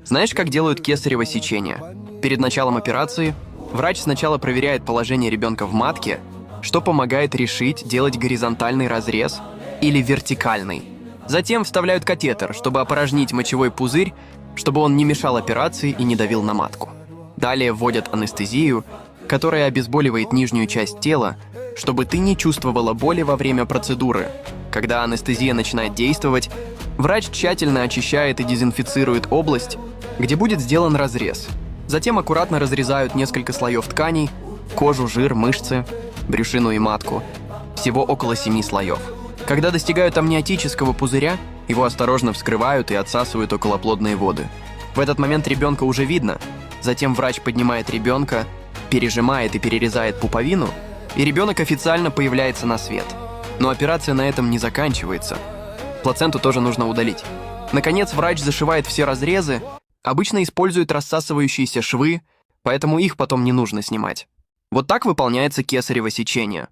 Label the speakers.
Speaker 1: Знаешь, как делают кесарево сечение? Перед началом операции врач сначала проверяет положение ребенка в матке, что помогает решить, делать горизонтальный разрез или вертикальный. Затем вставляют катетер, чтобы опорожнить мочевой пузырь, чтобы он не мешал операции и не давил на матку. Далее вводят анестезию, которая обезболивает нижнюю часть тела, чтобы ты не чувствовала боли во время процедуры. Когда анестезия начинает действовать, врач тщательно очищает и дезинфицирует область, где будет сделан разрез. Затем аккуратно разрезают несколько слоев тканей: кожу, жир, мышцы, брюшину и матку. Всего около 7 слоев. Когда достигают амниотического пузыря, его осторожно вскрывают и отсасывают околоплодные воды. В этот момент ребенка уже видно. Затем врач поднимает ребенка, пережимает и перерезает пуповину, и ребенок официально появляется на свет. Но операция на этом не заканчивается. Плаценту тоже нужно удалить. Наконец, врач зашивает все разрезы, обычно использует рассасывающиеся швы, поэтому их потом не нужно снимать. Вот так выполняется кесарево сечение.